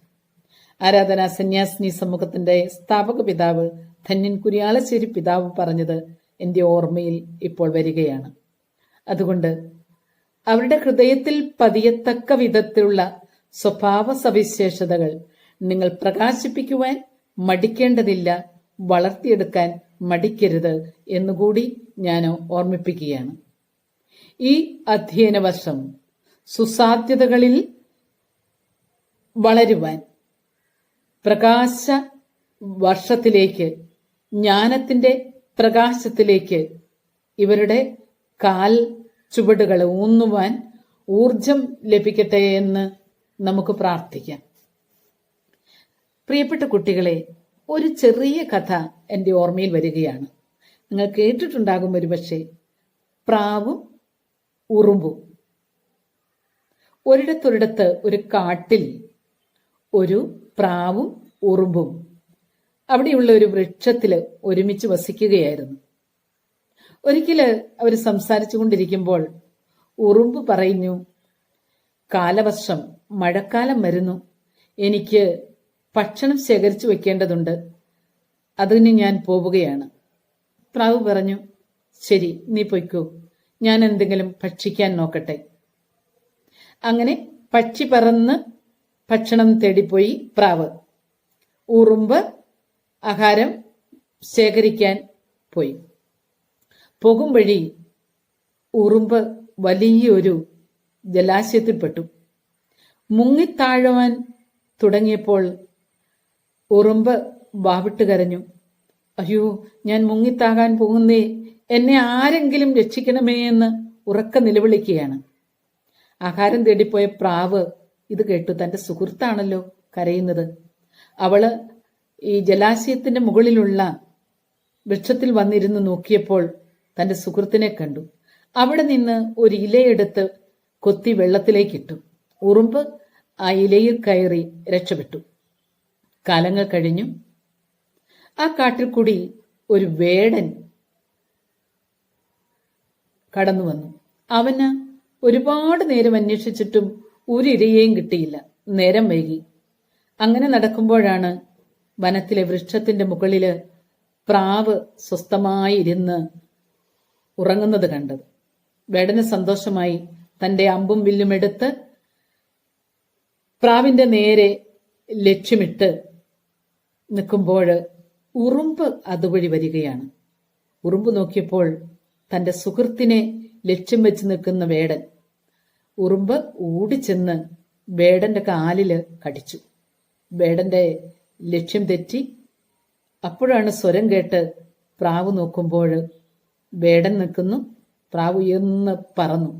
ആരാധനാ സന്യാസിനി സമൂഹത്തിന്റെ സ്ഥാപക പിതാവ് ധന്യൻ കുര്യാളശ്ശേരി പിതാവ് പറഞ്ഞത് എന്റെ ഓർമ്മയിൽ ഇപ്പോൾ വരികയാണ്. അതുകൊണ്ട് അവരുടെ ഹൃദയത്തിൽ പതിയത്തക്ക വിധത്തിലുള്ള സ്വഭാവ സവിശേഷതകൾ നിങ്ങൾ പ്രകാശിപ്പിക്കുവാൻ മടിക്കേണ്ടതില്ല, വളർത്തിയെടുക്കാൻ മടിക്കരുത് എന്നുകൂടി ഞാൻ ഓർമ്മിപ്പിക്കുകയാണ്. ഈ അധ്യയന വർഷം സുസാധ്യതകളിൽ വളരുവാൻ, പ്രകാശ വർഷത്തിലേക്ക്, ജ്ഞാനത്തിന്റെ പ്രകാശത്തിലേക്ക് ഇവരുടെ കാൽ ചുവടുകൾ ഊന്നുവാൻ ഊർജം ലഭിക്കട്ടെ എന്ന് നമുക്ക് പ്രാർത്ഥിക്കാം. പ്രിയപ്പെട്ട കുട്ടികളെ, ഒരു ചെറിയ കഥ എൻ്റെ ഓർമ്മയിൽ വരികയാണ്. നിങ്ങൾ കേട്ടിട്ടുണ്ടാകും ഒരുപക്ഷെ. പ്രാവും ഉറുമ്പും. ഒരിടത്തൊരിടത്ത് ഒരു കാട്ടിൽ ഒരു പ്രാവും ഉറുമ്പും അവിടെയുള്ള ഒരു വൃക്ഷത്തില് ഒരുമിച്ച് വസിക്കുകയായിരുന്നു. ഒരിക്കല് അവർ സംസാരിച്ചു കൊണ്ടിരിക്കുമ്പോൾ ഉറുമ്പ് പറഞ്ഞു, കാലവർഷം, മഴക്കാലം വരുന്നു, എനിക്ക് ഭക്ഷണം ശേഖരിച്ചു വെക്കേണ്ടതുണ്ട്, അതിന് ഞാൻ പോവുകയാണ്. പ്രാവ് പറഞ്ഞു, ശരി, നീ പൊയ്ക്കോ, ഞാൻ എന്തെങ്കിലും ഭക്ഷിക്കാൻ നോക്കട്ടെ. അങ്ങനെ പക്ഷി പറന്ന് ഭക്ഷണം തേടിപ്പോയി പ്രാവ്. ഉറുമ്പ് ആഹാരം ശേഖരിക്കാൻ പോയി. പോകും വഴി ഉറുമ്പ് വലിയൊരു ജലാശയത്തിൽപ്പെട്ടു. മുങ്ങിത്താഴുവാൻ തുടങ്ങിയപ്പോൾ ഉറുമ്പ് വാവിട്ട് കരഞ്ഞു, അയ്യോ, ഞാൻ മുങ്ങിത്താകാൻ പോകുന്നേ, എന്നെ ആരെങ്കിലും രക്ഷിക്കണമേ എന്ന് ഉറക്ക നിലവിളിക്കുകയാണ്. ആഹാരം തേടിപ്പോയ പ്രാവ് ഇത് കേട്ടു. തന്റെ സുഹൃത്താണല്ലോ കരയുന്നത്. അവള് ഈ ജലാശയത്തിന്റെ മുകളിലുള്ള വൃക്ഷത്തിൽ വന്നിരുന്ന് നോക്കിയപ്പോൾ തന്റെ സുഹൃത്തിനെ കണ്ടു. അവിടെ നിന്ന് ഒരു ഇലയെടുത്ത് കൊത്തി വെള്ളത്തിലേക്കിട്ടു. ഉറുമ്പ് ആ ഇലയിൽ കയറി രക്ഷപ്പെട്ടു. കാലങ്ങൾ കഴിഞ്ഞു. ആ കാട്ടിൽ കൂടി ഒരു വേടൻ കടന്നു വന്നു. അവന് ഒരുപാട് നേരം അന്വേഷിച്ചിട്ടും ഒരു ഇരയെയും കിട്ടിയില്ല. നേരം വൈകി. അങ്ങനെ നടക്കുമ്പോഴാണ് വനത്തിലെ വൃക്ഷത്തിന്റെ മുകളില് പ്രാവ് സ്വസ്ഥമായി ഇരുന്ന് ഉറങ്ങുന്നത് കണ്ടത്. വേടന് സന്തോഷമായി. തന്റെ അമ്പും വില്ലും എടുത്ത് പ്രാവിന്റെ നേരെ ലക്ഷ്യമിട്ട് നിൽക്കുമ്പോൾ ഉറുമ്പ് അതുവഴി വരികയാണ്. ഉറുമ്പ് നോക്കിയപ്പോൾ തന്റെ സുഹൃത്തിനെ ലക്ഷ്യം വെച്ച് നിൽക്കുന്ന വേടൻ. ഉറുമ്പ് ഓടിച്ചെന്ന് വേടന്റെ കാലില് കടിച്ചു. വേടന്റെ ലക്ഷ്യം തെറ്റി. അപ്പോഴാണ് സ്വരം കേട്ട് പ്രാവ് നോക്കുമ്പോൾ വേടൻ നിൽക്കുന്നു. പ്രാവ് ഉയർന്ന് പറന്നു.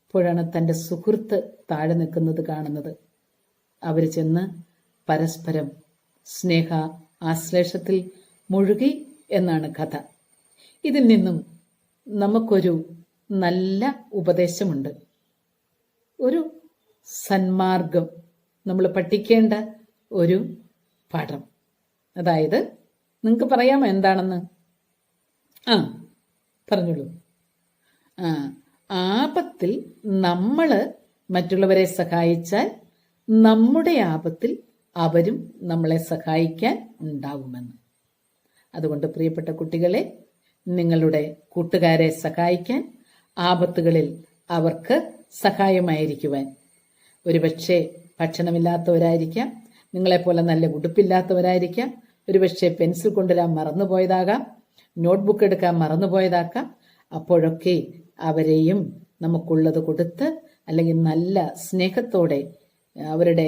അപ്പോഴാണ് തന്റെ സുഹൃത്ത് താഴെ നിൽക്കുന്നത് കാണുന്നത്. അവർ ചെന്ന് പരസ്പരം സ്നേഹ ആശ്ലേഷത്തിൽ മുഴുകി എന്നാണ് കഥ. ഇതിൽ നിന്നും നമുക്കൊരു നല്ല ഉപദേശമുണ്ട്. ഒരു സന്മാർഗം നമ്മൾ പഠിക്കേണ്ട ഒരു പാഠം. അതായത്, നിങ്ങൾക്ക് പറയാമോ എന്താണെന്ന്? പറഞ്ഞോളൂ. ആപത്തിൽ നമ്മൾ മറ്റുള്ളവരെ സഹായിച്ചാൽ നമ്മുടെ ആപത്തിൽ അവരും നമ്മളെ സഹായിക്കാൻ ഉണ്ടാവുമെന്ന്. അതുകൊണ്ട് പ്രിയപ്പെട്ട കുട്ടികളെ, നിങ്ങളുടെ കൂട്ടുകാരെ സഹായിക്കാൻ, ആപത്തുകളിൽ അവർക്ക് സഹായമായിരിക്കുവാൻ. ഒരുപക്ഷെ ഭക്ഷണമില്ലാത്തവരായിരിക്കാം, നിങ്ങളെപ്പോലെ നല്ല ഉടുപ്പില്ലാത്തവരായിരിക്കാം, ഒരുപക്ഷെ പെൻസിൽ കൊണ്ടുവരാൻ മറന്നുപോയതാകാം, നോട്ട്ബുക്ക് എടുക്കാൻ മറന്നുപോയതാക്കാം. അപ്പോഴൊക്കെ അവരെയും നമുക്കുള്ളത് കൊടുത്ത്, അല്ലെങ്കിൽ നല്ല സ്നേഹത്തോടെ അവരുടെ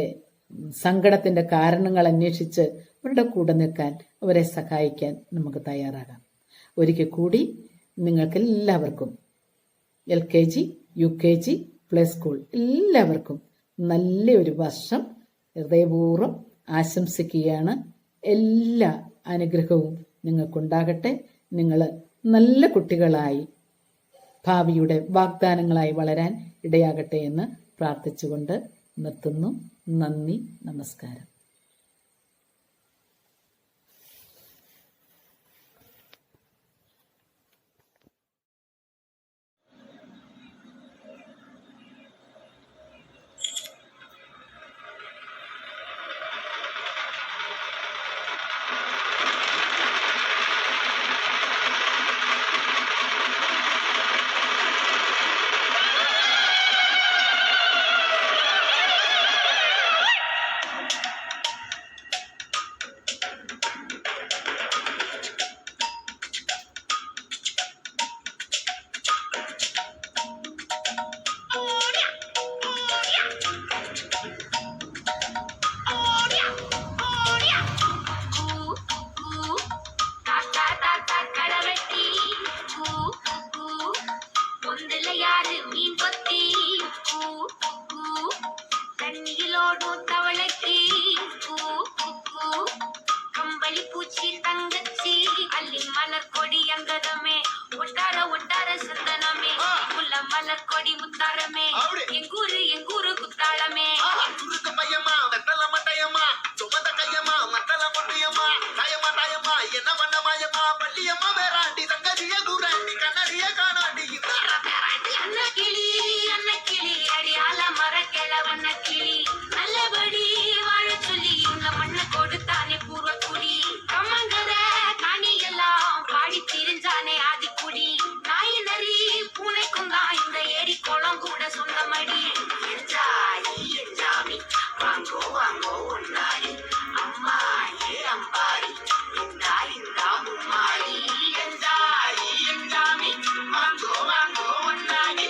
സങ്കടത്തിന്റെ കാരണങ്ങൾ അന്വേഷിച്ച് അവരുടെ കൂടെ നിൽക്കാൻ, അവരെ സഹായിക്കാൻ നമുക്ക് തയ്യാറാകാം. ഒരിക്കൽ കൂടി നിങ്ങൾക്കെല്ലാവർക്കും LKG, UKG, പ്ലേ സ്കൂൾ എല്ലാവർക്കും നല്ലൊരു വർഷം ഹൃദയപൂർവ്വം ആശംസിക്കുകയാണ്. എല്ലാ അനുഗ്രഹവും നിങ്ങൾക്കുണ്ടാകട്ടെ. നിങ്ങൾ നല്ല കുട്ടികളായി ഭാവിയുടെ വാഗ്ദാനങ്ങളായി വളരാൻ ഇടയാകട്ടെ എന്ന് പ്രാർത്ഥിച്ചുകൊണ്ട് നിർത്തുന്നു. നന്ദി, നമസ്കാരം. மலர்கொடி முத்தாரமே எங்கூரு குத்தாளமே பையமா வெத்தல மட்டையம்மா சுமந்த கையம்மா மத்தல மொட்டையம்மா தாயம்மா என்ன பண்ண மாயம்மா பள்ளியம்மா வேறாண்டி தங்கதிய தூராண்டி கண்ணடிய காணாண்டி அன்ன கிளி அடியால மரக்கிழ வண்ண கிளி நல்லபடி வாழ சொல்லி உங்க மண்ண கொடுத்தானே பூர்வக்குடி கம்மங்கர காணி எல்லாம் பாடி திரிஞ்சானே ஆதிக்குடி நாய் நரி பூனைக்கும் தான் இந்த ஏரி குளம் கூட சொந்தமடி என்ஜாமி வாங்கோ ஒன்னாரி அம்மா ஏ அம்பாரி இந்தா மும்மாரி என்ஜாமி வாங்கோ ஒன்னாரி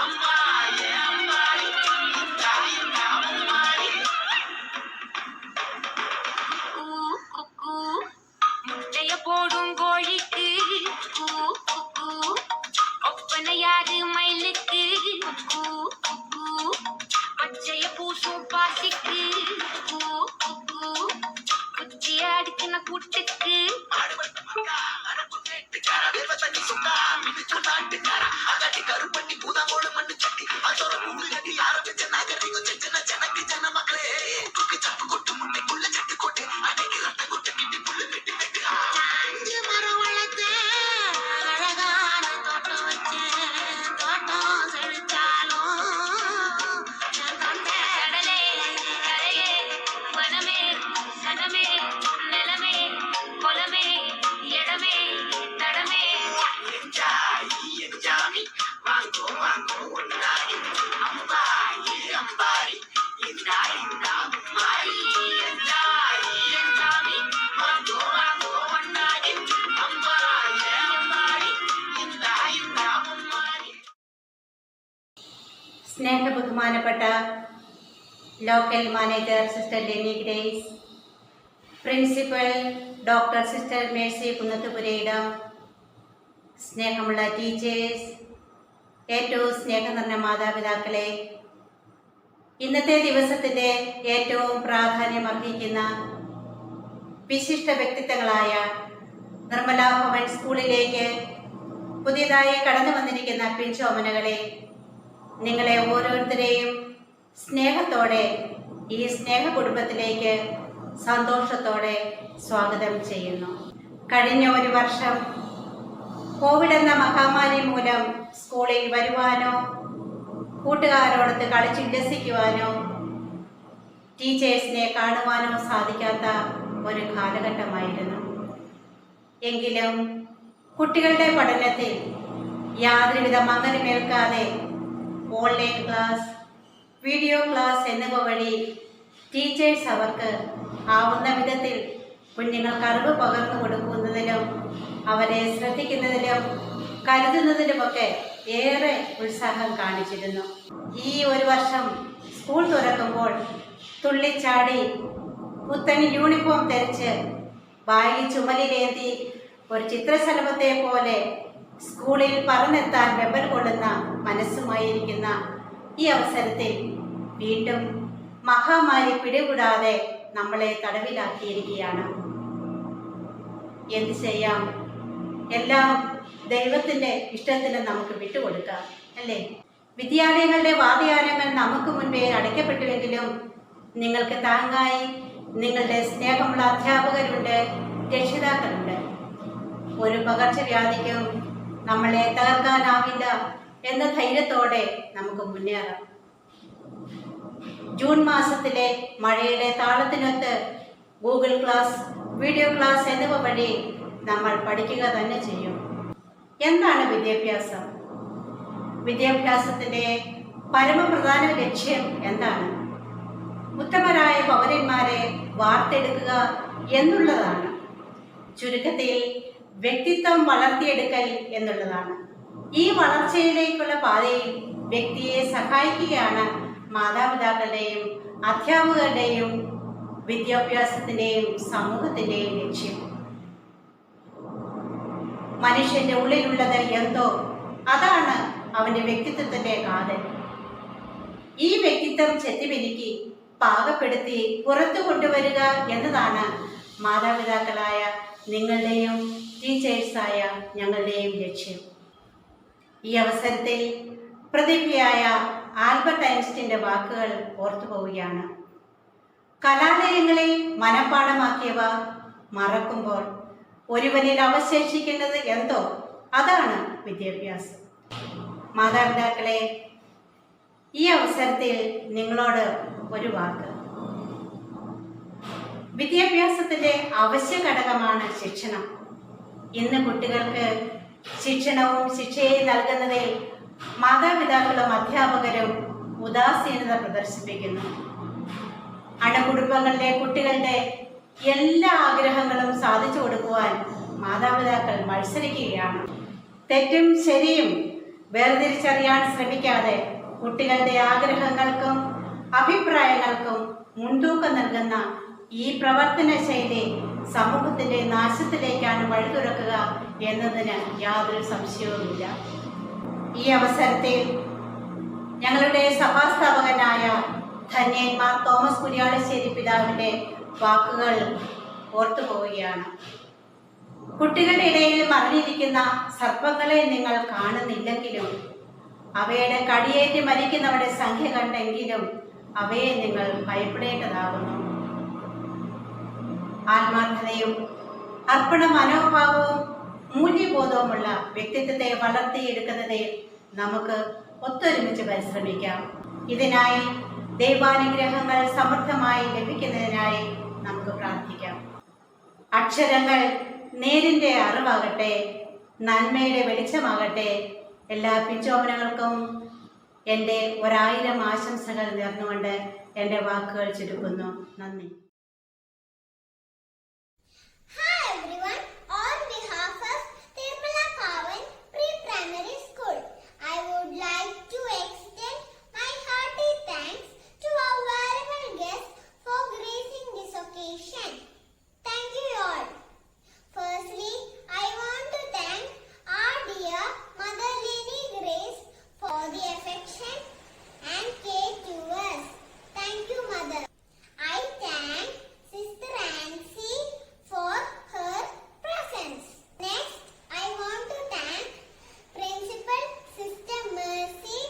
அம்மா ஏ அம்பாரி இந்தா மும்மாரி குக்கு முட்டைய போடும் கோழிக்கு ஒப்பனை யாரு மயிலுக்கு பச்சைய பூசும் பாசிக்கு குச்சிய அடுக்கின கூட்டுக்கு கருப்பட்டி பூதாங்கோடு மண்ணு சட்டி அதோட கூடு கட்டி ஆரம்பிச்ச நாகரிகம் ஜனக்கு ஜன மக்களே சப்பு கொட்டு முட்டைக்குள்ள சட்டு கொட்டு அன்னைக்கு ரத்த கொட்டு கிட்டி புல்லு வெட்டி வெட்டு மரம் வளர்த்து அழகான தோட்டம் வச்சேன் தோட்டம் செழிச்சாலும் கடலே கரையே வனமே சனமே நிலமே கொலமே இடமே தடமே என்ஜாமி வாங்கோ ஒன்னாரி அம்பாரி இந்தா மும்மாரி என்ஜாமி வாங்கோ ஒன்னாரி அம்பாரி இந்தா மும்மாரி. സ്നേഹബഹുമാനപ്പെട്ട local manager sister Leni Grace, principal doctor sister Mercy Kunnathupurayidam, സ്നേഹമുള്ള ടീച്ചേഴ്സ്, ഏറ്റവും സ്നേഹം നിറഞ്ഞ മാതാപിതാക്കളെ, ഇന്നത്തെ ദിവസത്തിൻ്റെ ഏറ്റവും പ്രാധാന്യം അർഹിക്കുന്ന വിശിഷ്ട വ്യക്തിത്വങ്ങളായ നിർമ്മല ഭവൻ സ്കൂളിലേക്ക് പുതിയതായി കടന്നു വന്നിരിക്കുന്ന പിഞ്ചോമനകളെ, നിങ്ങളെ ഓരോരുത്തരെയും സ്നേഹത്തോടെ ഈ സ്നേഹ കുടുംബത്തിലേക്ക് സന്തോഷത്തോടെ സ്വാഗതം ചെയ്യുന്നു. കഴിഞ്ഞ ഒരു വർഷം കോവിഡ് എന്ന മഹാമാരി മൂലം സ്കൂളിൽ വരുവാനോ കൂട്ടുകാരോടൊത്ത് കളിച്ചുല്ലസിക്കുവാനോ ടീച്ചേഴ്സിനെ കാണുവാനോ സാധിക്കാത്ത ഒരു കാലഘട്ടമായിരുന്നു. എങ്കിലും കുട്ടികളുടെ പഠനത്തിൽ യാതൊരുവിധ മങ്ങലുമേൽക്കാതെ ഓൺലൈൻ ക്ലാസ്, വീഡിയോ ക്ലാസ് എന്നിവ വഴി ടീച്ചേഴ്സ് അവർക്ക് ആവുന്ന വിധത്തിൽ കുഞ്ഞുങ്ങൾക്ക് അറിവ് പകർന്നു കൊടുക്കുന്നതിലും അവരെ ശ്രദ്ധിക്കുന്നതിലും കരുതുന്നതിലുമൊക്കെ ഏറെ ഉത്സാഹം കാണിച്ചിരുന്നു. ഈ ഒരു വർഷം സ്കൂൾ തുറക്കുമ്പോൾ തുള്ളിച്ചാടി പുത്തൻ യൂണിഫോം ധരിച്ച് ബാഗി ചുമലിലേന്തി ഒരു ചിത്രശലഭത്തെ പോലെ സ്കൂളിൽ പറന്നെത്താൻ വെമ്പൽ കൊള്ളുന്ന മനസ്സുമായിരിക്കുന്ന ഈ അവസരത്തിൽ വീണ്ടും മഹാമാരി പിടികൂടാതെ നമ്മളെ തടവിലാക്കിയിരിക്കുകയാണ്. എന്ത് ചെയ്യാം? എല്ലാം ദൈവത്തിൻ്റെ ഇഷ്ടത്തിന് നമുക്ക് വിട്ടുകൊടുക്കാം, അല്ലേ? വിദ്യാലയങ്ങളുടെ വാദ്യാലയങ്ങൾ നമുക്ക് മുൻപേ അടയ്ക്കപ്പെട്ടുവെങ്കിലും നിങ്ങൾക്ക് താങ്ങായി നിങ്ങളുടെ സ്നേഹമുള്ള അധ്യാപകരുണ്ട്, രക്ഷിതാക്കളുണ്ട്. ഒരു പകർച്ചവ്യാധിക്കും നമ്മളെ തകർക്കാനാവില്ല എന്ന ധൈര്യത്തോടെ നമുക്ക് മുന്നേറാം. ജൂൺ മാസത്തിലെ മഴയുടെ താളത്തിനൊത്ത് ഗൂഗിൾ ക്ലാസ്, വീഡിയോ ക്ലാസ് എന്നിവ വഴി നമ്മൾ പഠിക്കുക തന്നെ ചെയ്യും. എന്താണ് വിദ്യാഭ്യാസം? വിദ്യാഭ്യാസത്തിൻ്റെ പരമപ്രധാന ലക്ഷ്യം എന്താണ്? ഉത്തമരായ പൗരന്മാരെ വാർത്തെടുക്കുക എന്നുള്ളതാണ്. ചുരുക്കത്തിൽ വ്യക്തിത്വം വളർത്തിയെടുക്കൽ എന്നുള്ളതാണ്. ഈ വളർച്ചയിലേക്കുള്ള പാതയിൽ വ്യക്തിയെ സഹായിക്കുകയാണ് മാതാപിതാക്കളുടെയും അധ്യാപകരുടെയും വിദ്യാഭ്യാസത്തിൻ്റെയും സമൂഹത്തിൻ്റെയും ലക്ഷ്യം. മനുഷ്യന്റെ ഉള്ളിലുള്ളത് എന്തോ അതാണ് അവന്റെ വ്യക്തിത്വത്തിന്റെ കാതൽ. ഈ വ്യക്തിത്വം ചെത്തിമിനുക്കി പാകപ്പെടുത്തി പുറത്തു കൊണ്ടുവരിക എന്നതാണ് മാതാപിതാക്കളായ നിങ്ങളുടെയും ടീച്ചേഴ്സായ ഞങ്ങളുടെയും ലക്ഷ്യം. ഈ അവസരത്തിൽ പ്രതിഭയായ ആൽബർട്ട് ഐൻസ്റ്റീന്റെ വാക്കുകൾ ഓർത്തുപോവുകയാണ്. കലാലയങ്ങളിൽ മനഃപ്പാഠമാക്കിയവ മറക്കുമ്പോൾ ഒരുവനിൽ അവശേഷിക്കുന്നത് എന്തോ അതാണ് വിദ്യാഭ്യാസം. മാതാപിതാക്കളെ, ഈ അവസരത്തിൽ നിങ്ങളോട് ഒരു വാക്ക്. വിദ്യാഭ്യാസത്തിന്റെ അവശ്യ ഘടകമാണ് ശിക്ഷണം. ഇന്ന് കുട്ടികൾക്ക് ശിക്ഷണവും ശിക്ഷയും നൽകുന്നതിൽ മാതാപിതാക്കളും അധ്യാപകരും ഉദാസീനത പ്രദർശിപ്പിക്കുന്നു. അണുകുടുംബങ്ങളിലെ കുട്ടികളുടെ എല്ലാ ആഗ്രഹങ്ങളും സാധിച്ചു കൊടുക്കുവാൻ മാതാപിതാക്കൾ മത്സരിക്കുകയാണ്. തെറ്റും ശരിയും വേർതിരിച്ചറിയാൻ ശ്രമിക്കാതെ കുട്ടികളുടെ ആഗ്രഹങ്ങൾക്കും അഭിപ്രായങ്ങൾക്കും മുൻതൂക്കം നൽകുന്ന ഈ പ്രവർത്തന ശൈലി സമൂഹത്തിന്റെ നാശത്തിലേക്കാണ് വഴിതുറക്കുക എന്നതിന് യാതൊരു സംശയവുമില്ല. ഈ അവസരത്തിൽ ഞങ്ങളുടെ സഭാസ്ഥാപകനായ ധന്യന്മാർ തോമസ് കുര്യാളശ്ശേരി പിതാവിന്റെ വാക്കുകൾ ഓർത്തുപോവുകയാണ്. കുട്ടികളുടെ ഇടയിൽ മറിഞ്ഞിരിക്കുന്ന സർപ്പങ്ങളെ നിങ്ങൾ കാണുന്നില്ലെങ്കിലും അവയുടെ കടിയേറ്റ് മരിക്കുന്നവരുടെ സംഖ്യ കണ്ടെങ്കിലും അവയെ നിങ്ങൾ ഭയപ്പെടേണ്ടതാകുന്നു. ആത്മാർത്ഥതയും അർപ്പണ മനോഭാവവും മൂല്യബോധവുമുള്ള വ്യക്തിത്വത്തെ വളർത്തിയെടുക്കുന്നതിൽ നമുക്ക് ഒത്തൊരുമിച്ച് പരിശ്രമിക്കാം. ഇതിനായി ദൈവാനുഗ്രഹങ്ങൾ സമൃദ്ധമായി ലഭിക്കുന്നതിനായി നമുക്ക് പ്രാർത്ഥിക്കാം. അക്ഷരങ്ങൾ നേരിന്റെ അറിവാകട്ടെ, നന്മയുടെ വെളിച്ചമാകട്ടെ. എല്ലാ പിഞ്ചോമനകൾക്കും എൻ്റെ 1000 ആശംസകൾ നേർന്നുകൊണ്ട് എൻ്റെ വാക്കുകൾ ചുരുക്കുന്നു. നന്ദി. Hi everyone, on behalf of Tirumala Kavan Pre-Primary School, I would like to extend my hearty thanks to our valuable guests for gracing this occasion. Thank you all. Firstly, I want to thank our dear Mother Lady Grace for the affection and care to us. Thank you, Mother. I thank Sister Nancy for her presence. Next, I want to thank Principal Sister Mercy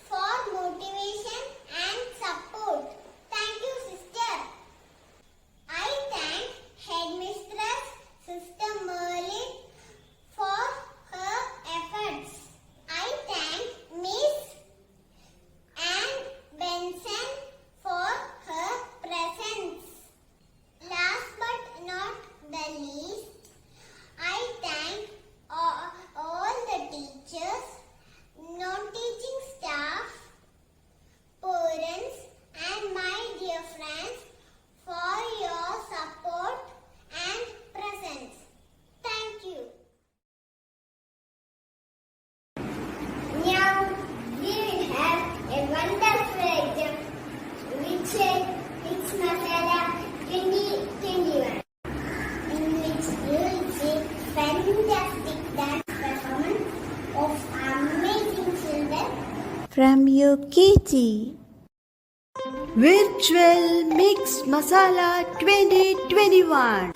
for motivation and support. Thank you, Sister. I thank Headmistress Sister Merlin for her efforts. I thank Miss Anne Benson for her presence. Last but not the least, I thank all the teachers, non-teaching staff, parents and my dear friends for your support and presence. Thank you. Now we will have a wonderful exam which is Mix Masala 2021, in which you will see fantastic dance performance of amazing children from UKG. Virtual Mix Masala 2021.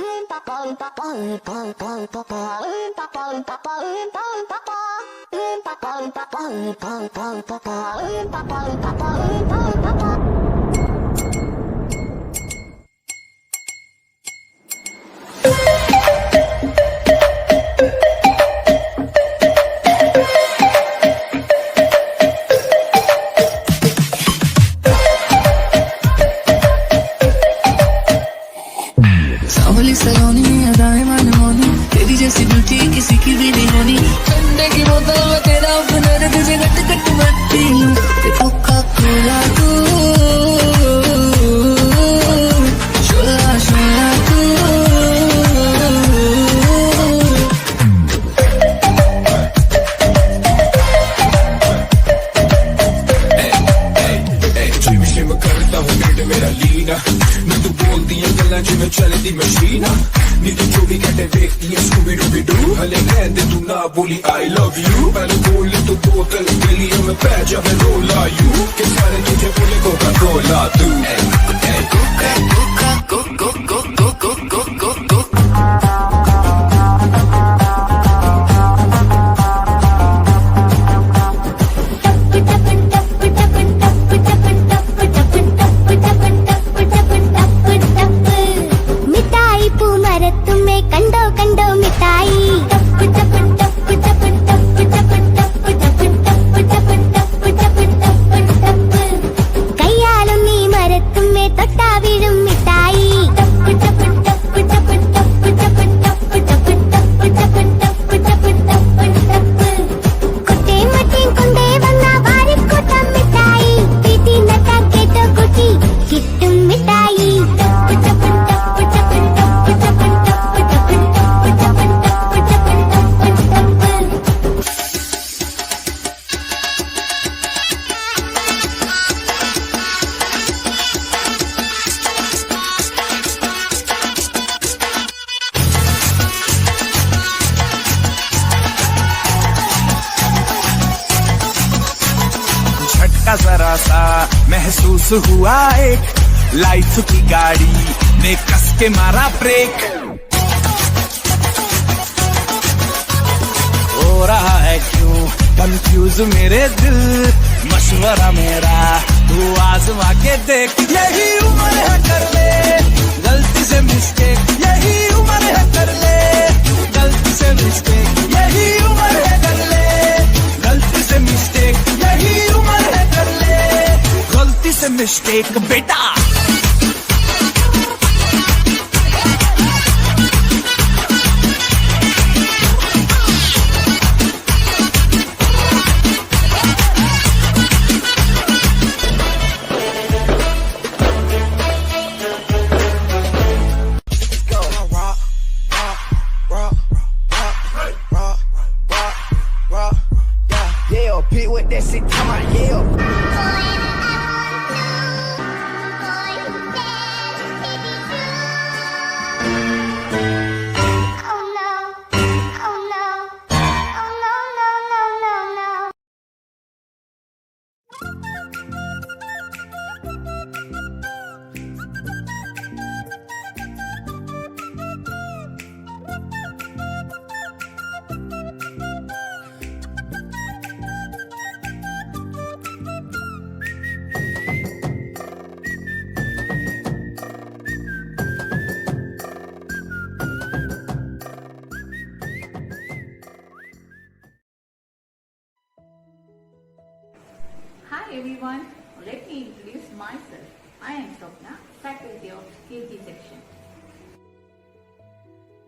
सावली सलोनी अदाएं मनमोनी, तेरी जैसी beauty किसी की भी नहीं होनी। ठंडे की बोतल में तेरा हुनर, तुझे गट गट मत पी लूं। कोका कोला तू, शोला शोला तू। जिम करता हूँ पेट मेरा लीना, मैं तू बोलती है गल्ला जिमें चलती मशीना। नी तू 24 घंटे देखती है स्कूबी डूबी डू, हले कहते तू ना बोली आई लव यू। पहले बोल तू बोतल के लिए मैं पै जावे रोला यू, के सारे तुझे बोले कोका कोला तू। कोका कोका को को को को को को को को। सा महसूस हुआ एक, लाइफ की गाड़ी ने कस के मारा ब्रेक। हो रहा है क्यों कंफ्यूज मेरे दिल, मशवरा मेरा तू आजमा के देख। यही उम्र है कर ले गलती से मिस्टेक, यही उम्र है कर ले गलती से मिस्टेक, यही उम्र है कर ले गलती से मिस्टेक, यही उम्र है कर ले गलती से मिस्टेक बेटा। Hi everyone, let me introduce myself. I am Swapna, faculty of KG section.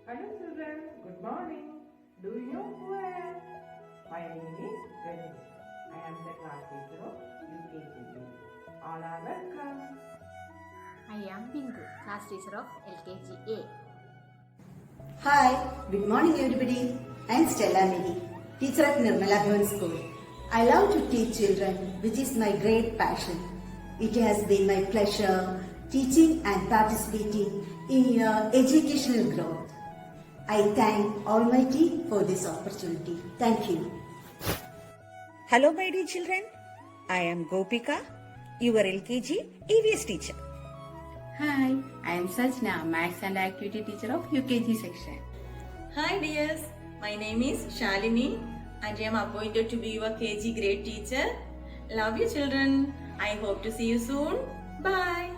Hello children, good morning. Do you know who I am? My name is Rajni. I am the class teacher of UKG. All are welcome. I am Bindu, class teacher of LKG A. Hi, good morning everybody. I am Stella Nidhi, teacher at Nirmala Bhavan School. I love to teach children, which is my great passion. It has been my pleasure teaching and participating in your educational growth. I thank Almighty for this opportunity. Thank you. Hello my dear children, I am Gopika, your LKG EVS teacher. Hi, I am Sajna, Maths and Activity teacher of UKG section. Hi dears, my name is Shalini and I am appointed to be your KG grade teacher. Love you children. I hope to see you soon. Bye.